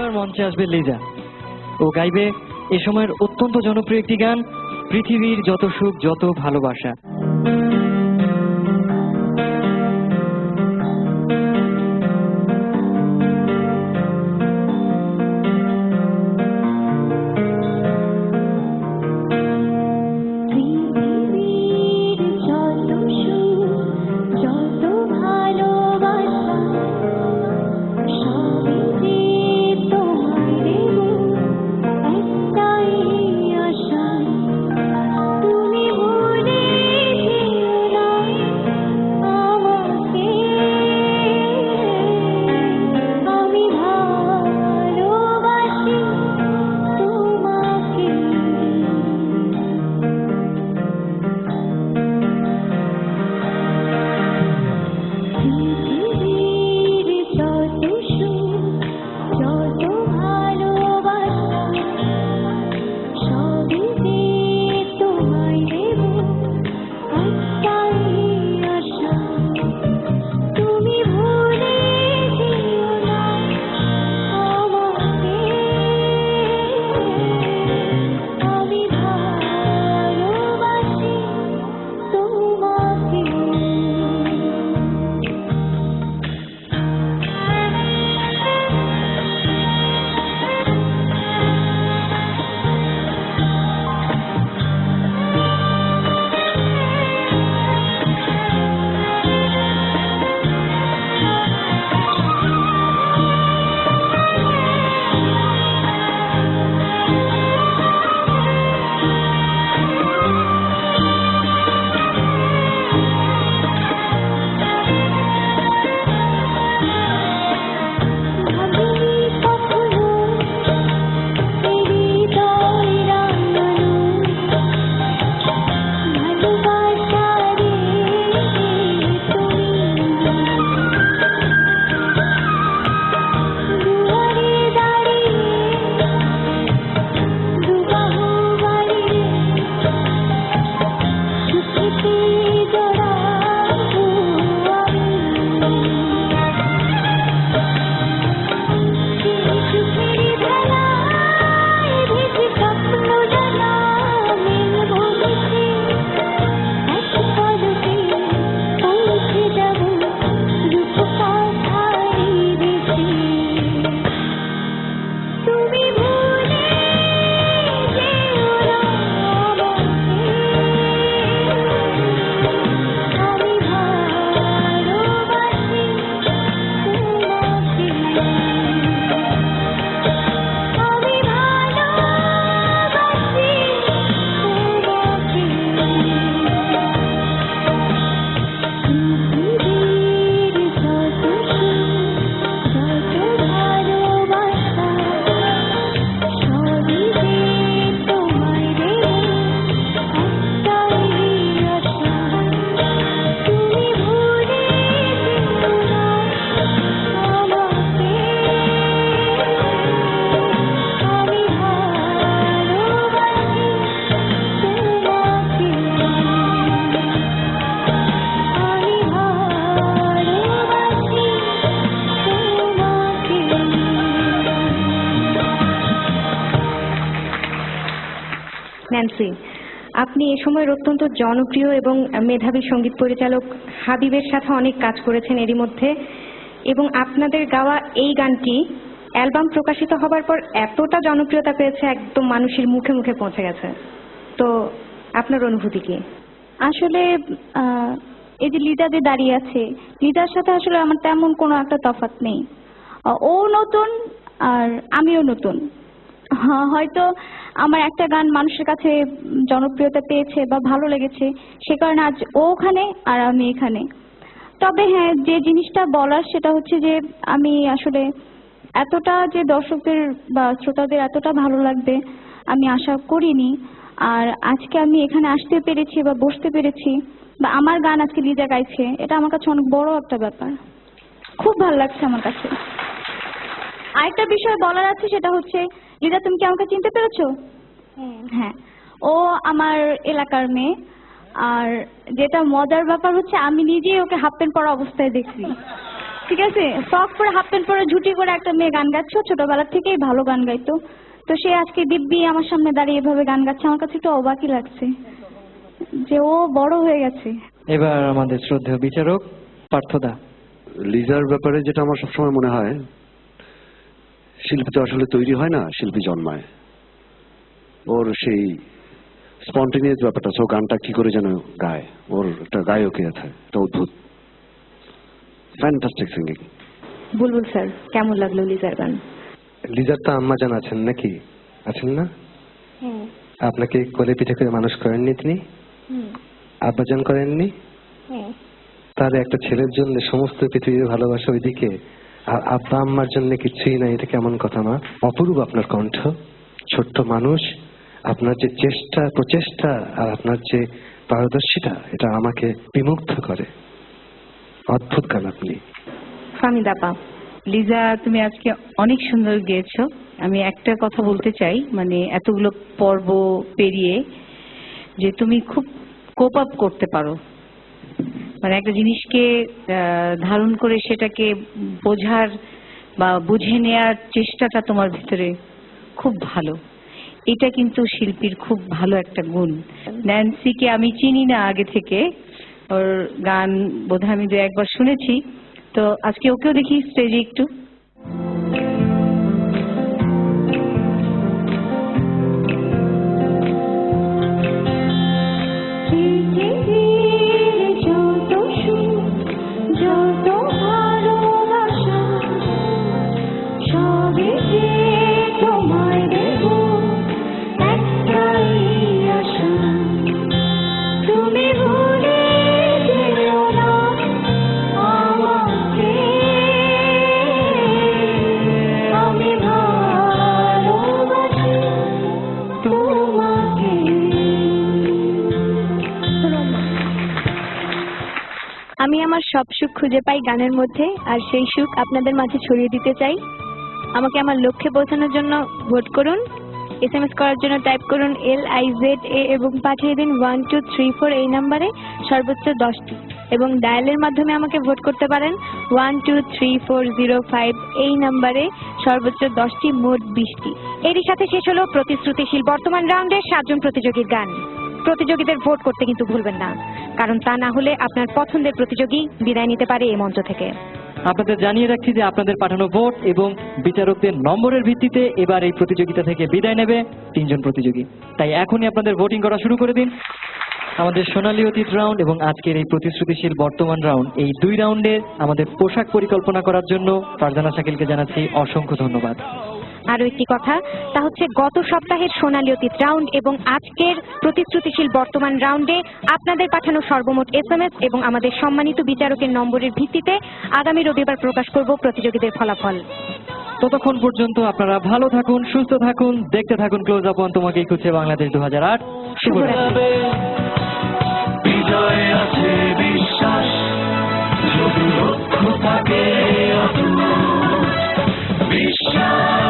এবার মঞ্চে আসবে লিজা। ও গাইবে এ সময়ের অত্যন্ত জনপ্রিয় একটি গান, পৃথিবীর যত সুখ যত ভালোবাসা। ন্যান্সি, আপনি এ সময়ের অত্যন্ত জনপ্রিয় এবং মেধাবী সঙ্গীত পরিচালক হাবিবের সাথে অনেক কাজ করেছেন এরই মধ্যে, এবং আপনাদের গাওয়া এই গানটি অ্যালবাম প্রকাশিত হবার পর এতটা জনপ্রিয়তা পেয়েছে, একদম মানুষের মুখে মুখে পৌঁছে গেছে। তো আপনার অনুভূতি কি? আসলে এই যে লিজা যে দাঁড়িয়ে আছে, লিজার সাথে আসলে আমার তেমন কোনো একটা তফাৎ নেই। ও নতুন আর আমিও নতুন। হয়তো আমার একটা গান মানুষের কাছে জনপ্রিয়তা পেয়েছে বা ভালো লেগেছে, সে কারণে আজ ও ওখানে আর আমি এখানে। তবে হ্যাঁ, যে জিনিসটা বলার সেটা হচ্ছে যে আমি আসলে এতটা যে দর্শকদের বা শ্রোতাদের এতটা ভালো লাগবে আমি আশা করিনি। আর আজকে আমি এখানে আসতে পেরেছি বা বসতে পেরেছি বা আমার গান আজকে লিজা গাইছে, এটা আমার কাছে অনেক বড় একটা ব্যাপার। খুব ভালো লাগছে আমার কাছে। আরেকটা বিষয় বলার আছে, সেটা হচ্ছে লিজা, তুমি কি আমাকে চিনতে পেরেছো? হ্যাঁ, ও আমার এলাকার মেয়ে। আর যেটা মজার ব্যাপার হচ্ছে আমি নিজেই ওকে হাফ প্যান্ট পরা অবস্থায় দেখছি। ঠিক আছে, ফ্রক পরে হাফ প্যান্ট পরে ঝুটি করে একটা মেয়ে গান গাচ্ছে, ও ছোটবেলা থেকেই ভালো গান গাইতো। তো সে আজকে দিব্যি আমার সামনে দাঁড়িয়ে এভাবে গান গাচ্ছে, আমার কাছে একটু অবাকই লাগছে যে ও বড় হয়ে গেছে। এবার আমাদের শ্রদ্ধেয় বিচারক পার্থদা। লিজার ব্যাপারে যেটা আমার সবসময় মনে হয়, শিল্পী তো আসলে তৈরি হয় না, শিল্পী জন্মায়। ওর সেই স্পন্টেনিয়াস ব্যাপারটা, ও গানটা কি করে যেন গায়, ওর একটা গায়কই আছে, একটা অদ্ভুত ফ্যান্টাস্টিক সিঙ্গিং। বুলবুল স্যার, কেমন লাগলো লিজার গান? লিজার তো আম্মা জান আছেন নাকি? আছেন না? আপনাকে কোলে পিঠে করে মানুষ করেননি তিনি? আব্বাজান করেননি? তার একটা ছেলের জন্য সমস্ত পৃথিবীর ভালোবাসা ওইদিকে, আর আব্বা আম্মার জন্য কিছুই নাই, এটা কেমন কথা মা? অপূর্ব আপনার কণ্ঠ, ছোট্ট মানুষ, আপনার যে চেষ্টা প্রচেষ্টা আর আপনার যে পারদর্শিতা, এটা আমাকে বিমুগ্ধ করে। অদ্ভুত গান আপনি। ফাহমিদাপা। লিজা, তুমি আজকে অনেক সুন্দর গেয়েছো। আমি একটা কথা বলতে চাই, মানে এতগুলো পর্ব পেরিয়ে যে তুমি খুব কোপ আপ করতে পারো, মানে একটা জিনিসকে ধারণ করে সেটাকে বোঝার বা বুঝে নেয়ার চেষ্টাটা তোমার ভিতরে খুব ভালো। এটা কিন্তু শিল্পীর খুব ভালো একটা গুণ। ন্যান্সিকে আমি চিনি না আগে থেকে, ওর গান বোধহয় আমি 2-1 বার শুনেছি, তো আজকে ওকেও দেখি স্টেজে একটু। আমি আমার সব সুখ খুঁজে পাই গানের মধ্যে, আর সেই সুখ আপনাদের মাঝে ছড়িয়ে দিতে চাই। আমাকে আমার লক্ষ্যে পৌঁছানোর জন্য ভোট করুন। SMS করার জন্য টাইপ করুন LIZA এবং পাঠিয়ে দিন 1234 এই নাম্বারে সর্বোচ্চ 10টি, এবং ডায়ালের মাধ্যমে আমাকে ভোট করতে পারেন 123405 এই নাম্বারে সর্বোচ্চ 10টি, মোট 20টি। এরই সাথে শেষ হলো প্রতিশ্রুতিশীল বর্তমান রাউন্ডে 7 জন প্রতিযোগীর গান। প্রতিযোগীদের ভোট করতে কিন্তু ভুলবেন না, কারণ তা না হলে আপনার পছন্দের প্রতিযোগী বিদায় নিতে পারে এই মঞ্চ থেকে। আপনাদের জানিয়ে রাখছি যে আপনাদের পাঠানো ভোট এবং বিচারকদের নম্বরের ভিত্তিতে এবার এই প্রতিযোগিতা থেকে বিদায় নেবে 3 জন প্রতিযোগী। তাই এখনই আপনাদের ভোটিং করা শুরু করে দিন। আমাদের সোনালী অতীত রাউন্ড এবং আজকের এই প্রতিশ্রুতিশীল বর্তমান রাউন্ড, এই 2 রাউন্ডের আমাদের পোশাক পরিকল্পনা করার জন্য ফারজানা শাকিলকে জানাচ্ছি অসংখ্য ধন্যবাদ। আরো একটি কথা, তা হচ্ছে গত সপ্তাহের সোনালী অতীত রাউন্ড এবং আজকের প্রতিশ্রুতিশীল বর্তমান রাউন্ডে আপনাদের পাঠানো সর্বমোট SMS এবং আমাদের সম্মানিত বিচারকের নম্বরের ভিত্তিতে আগামী রবিবার প্রকাশ করব প্রতিযোগীদের ফলাফল। ততক্ষণ পর্যন্ত আপনারা ভালো থাকুন, সুস্থ থাকুন, দেখতে থাকুন ক্লোজ আপ ওয়ান তোমাকেই খুঁজছে বাংলাদেশ 2008। শুভরাত্রি। বিজয় আছে বিশ্বাস, যদি লক্ষ্য থাকে অটুট বিশ্বাস।